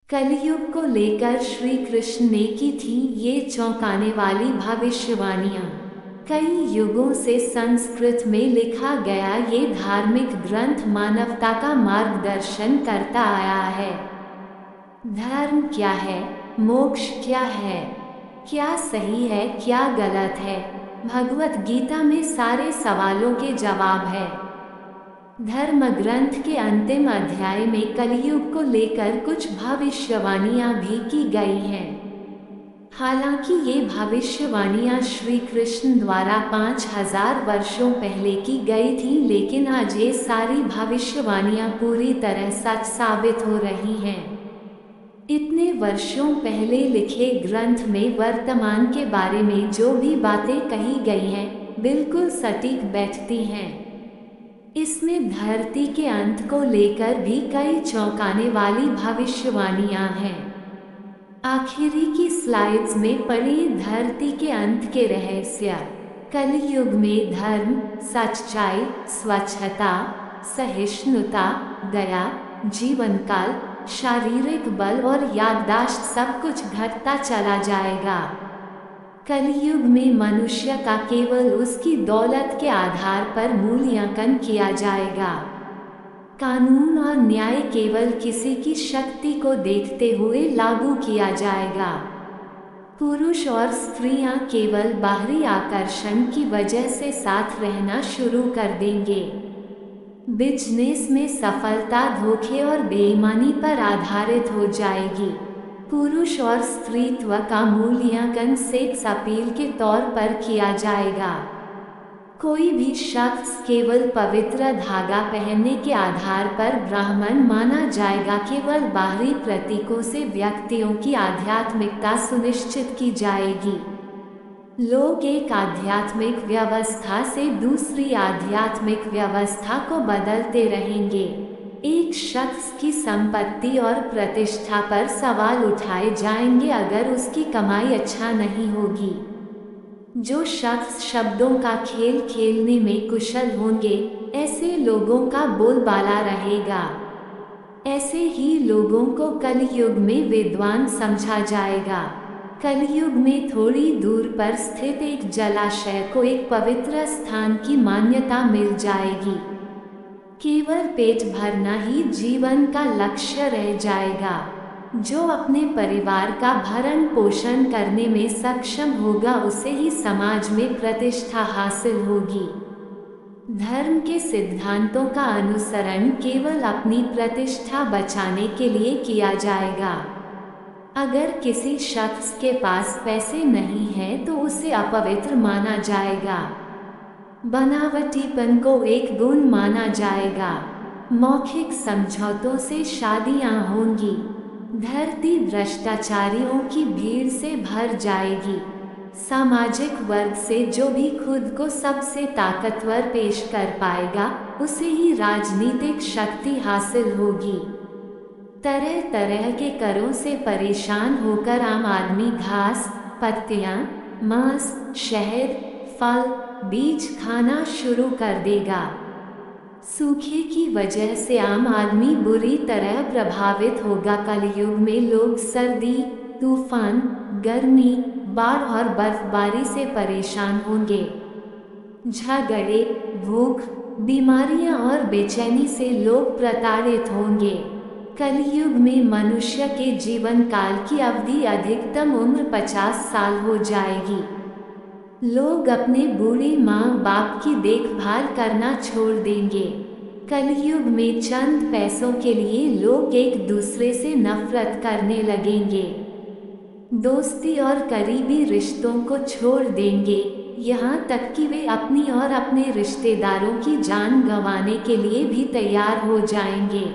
कलयुग को लेकर श्री कृष्ण ने की थी ये चौंकाने वाली भविष्यवाणियां। कई युगों से संस्कृत में लिखा गया ये धार्मिक ग्रंथ मानवता का मार्गदर्शन करता आया है। धर्म क्या है, मोक्ष क्या है, क्या सही है क्या गलत है, भगवत गीता में सारे सवालों के जवाब है। धर्म ग्रंथ के अंतिम अध्याय में कलयुग को लेकर कुछ भविष्यवाणियां भी की गई हैं। हालांकि ये भविष्यवाणियां श्री कृष्ण द्वारा 5000 वर्षों पहले की गई थी, लेकिन आज ये सारी भविष्यवाणियां पूरी तरह सच साबित हो रही हैं। इतने वर्षों पहले लिखे ग्रंथ में वर्तमान के बारे में जो भी बातें कही गई हैं, बिल्कुल सटीक बैठती हैं। इसमें धरती के अंत को लेकर भी कई चौंकाने वाली भविष्यवाणियां हैं। आखिरी की स्लाइड्स में पढ़ी धरती के अंत के रहस्य। कलयुग में धर्म, सच्चाई, स्वच्छता, सहिष्णुता, दया, जीवन काल, शारीरिक बल और याददाश्त सब कुछ घटता चला जाएगा। कलयुग में मनुष्य का केवल उसकी दौलत के आधार पर मूल्यांकन किया जाएगा। कानून और न्याय केवल किसी की शक्ति को देखते हुए लागू किया जाएगा। पुरुष और स्त्रियां केवल बाहरी आकर्षण की वजह से साथ रहना शुरू कर देंगे। बिजनेस में सफलता धोखे और बेईमानी पर आधारित हो जाएगी। पुरुष और स्त्रीत्व का मूल्यांकन सेक्स अपील के तौर पर किया जाएगा। कोई भी शख्स केवल पवित्र धागा पहनने के आधार पर ब्राह्मण माना जाएगा। केवल बाहरी प्रतीकों से व्यक्तियों की आध्यात्मिकता सुनिश्चित की जाएगी। लोग एक आध्यात्मिक व्यवस्था से दूसरी आध्यात्मिक व्यवस्था को बदलते रहेंगे। एक शख्स की संपत्ति और प्रतिष्ठा पर सवाल उठाए जाएंगे अगर उसकी कमाई अच्छा नहीं होगी। जो शख्स शब्दों का खेल खेलने में कुशल होंगे, ऐसे लोगों का बोलबाला रहेगा। ऐसे ही लोगों को कलयुग में विद्वान समझा जाएगा। कलयुग में थोड़ी दूर पर स्थित एक जलाशय को एक पवित्र स्थान की मान्यता मिल जाएगी। केवल पेट भरना ही जीवन का लक्ष्य रह जाएगा। जो अपने परिवार का भरण पोषण करने में सक्षम होगा, उसे ही समाज में प्रतिष्ठा हासिल होगी। धर्म के सिद्धांतों का अनुसरण केवल अपनी प्रतिष्ठा बचाने के लिए किया जाएगा। अगर किसी शख्स के पास पैसे नहीं हैं तो उसे अपवित्र माना जाएगा। बनावटीपन को एक गुण माना जाएगा। मौखिक समझौतों से शादियां होंगी। धरती भ्रष्टाचारियों की भीड़ से भर जाएगी। सामाजिक वर्ग से जो भी खुद को सबसे ताकतवर पेश कर पाएगा, उसे ही राजनीतिक शक्ति हासिल होगी। तरह तरह के करों से परेशान होकर आम आदमी घास, पत्तियां, मांस, शहद, फल, बीज खाना शुरू कर देगा। सूखे की वजह से आम आदमी बुरी तरह प्रभावित होगा। कलयुग में लोग सर्दी, तूफान, गर्मी, बाढ़ और बर्फबारी से परेशान होंगे। झगड़े, भूख, बीमारियां और बेचैनी से लोग प्रताड़ित होंगे। कलयुग में मनुष्य के जीवन काल की अवधि अधिकतम उम्र 50 साल हो जाएगी। लोग अपने बूढ़े माँ बाप की देखभाल करना छोड़ देंगे। कलयुग में चंद पैसों के लिए लोग एक दूसरे से नफरत करने लगेंगे। दोस्ती और करीबी रिश्तों को छोड़ देंगे, यहाँ तक कि वे अपनी और अपने रिश्तेदारों की जान गंवाने के लिए भी तैयार हो जाएंगे।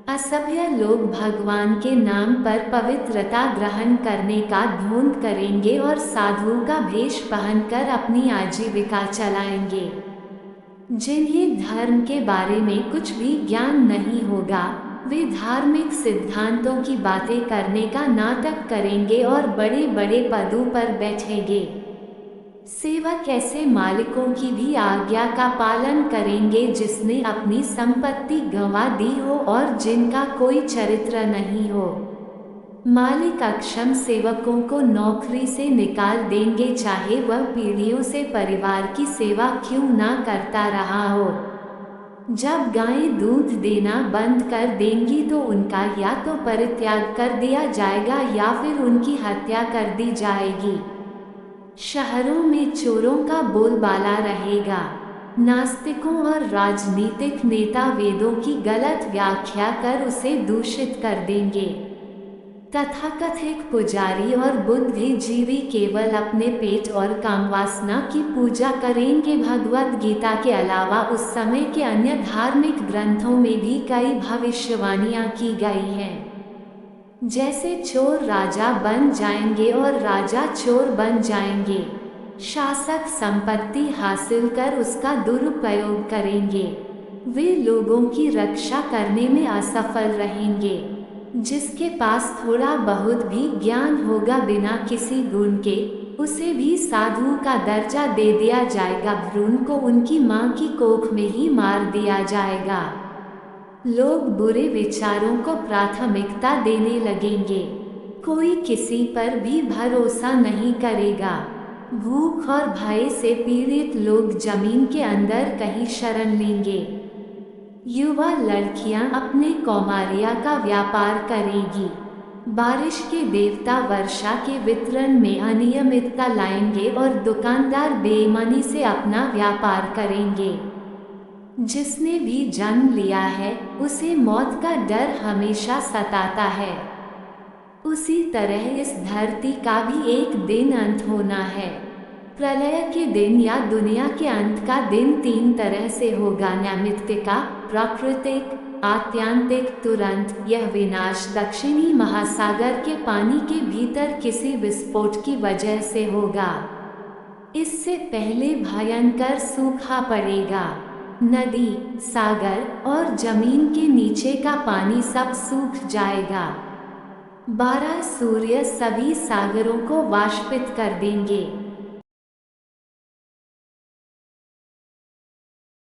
असभ्य लोग भगवान के नाम पर पवित्रता ग्रहण करने का ढोंग करेंगे और साधुओं का भेष पहनकर अपनी आजीविका चलाएंगे। जिन्हें धर्म के बारे में कुछ भी ज्ञान नहीं होगा, वे धार्मिक सिद्धांतों की बातें करने का नाटक करेंगे और बड़े बड़े पदों पर बैठेंगे। सेवक ऐसे मालिकों की भी आज्ञा का पालन करेंगे जिसने अपनी संपत्ति गंवा दी हो और जिनका कोई चरित्र नहीं हो। मालिक अक्षम सेवकों को नौकरी से निकाल देंगे, चाहे वह पीढ़ियों से परिवार की सेवा क्यों ना करता रहा हो। जब गायें दूध देना बंद कर देंगी तो उनका या तो परित्याग कर दिया जाएगा या फिर उनकी हत्या कर दी जाएगी। शहरों में चोरों का बोलबाला रहेगा। नास्तिकों और राजनीतिक नेता वेदों की गलत व्याख्या कर उसे दूषित कर देंगे। तथाकथित पुजारी और बुद्धिजीवी केवल अपने पेट और कामवासना की पूजा करेंगे। भगवद गीता के अलावा उस समय के अन्य धार्मिक ग्रंथों में भी कई भविष्यवाणियां की गई हैं, जैसे चोर राजा बन जाएंगे और राजा चोर बन जाएंगे। शासक संपत्ति हासिल कर उसका दुरुपयोग करेंगे। वे लोगों की रक्षा करने में असफल रहेंगे। जिसके पास थोड़ा बहुत भी ज्ञान होगा बिना किसी गुण के, उसे भी साधु का दर्जा दे दिया जाएगा। भ्रूण को उनकी मां की कोख में ही मार दिया जाएगा। लोग बुरे विचारों को प्राथमिकता देने लगेंगे। कोई किसी पर भी भरोसा नहीं करेगा। भूख और भय से पीड़ित लोग जमीन के अंदर कहीं शरण लेंगे। युवा लड़कियां अपने कौमारिया का व्यापार करेगी। बारिश के देवता वर्षा के वितरण में अनियमितता लाएंगे और दुकानदार बेईमानी से अपना व्यापार करेंगे। जिसने भी जन्म लिया है उसे मौत का डर हमेशा सताता है। उसी तरह इस धरती का भी एक दिन अंत होना है। प्रलय के दिन या दुनिया के अंत का दिन तीन तरह से होगा: नैमित्तिका, प्राकृतिक, आत्यांतिक। तुरंत यह विनाश दक्षिणी महासागर के पानी के भीतर किसी विस्फोट की वजह से होगा। इससे पहले भयंकर सूखा पड़ेगा। नदी, सागर और जमीन के नीचे का पानी सब सूख जाएगा। 12 सूर्य सभी सागरों को वाष्पित कर देंगे।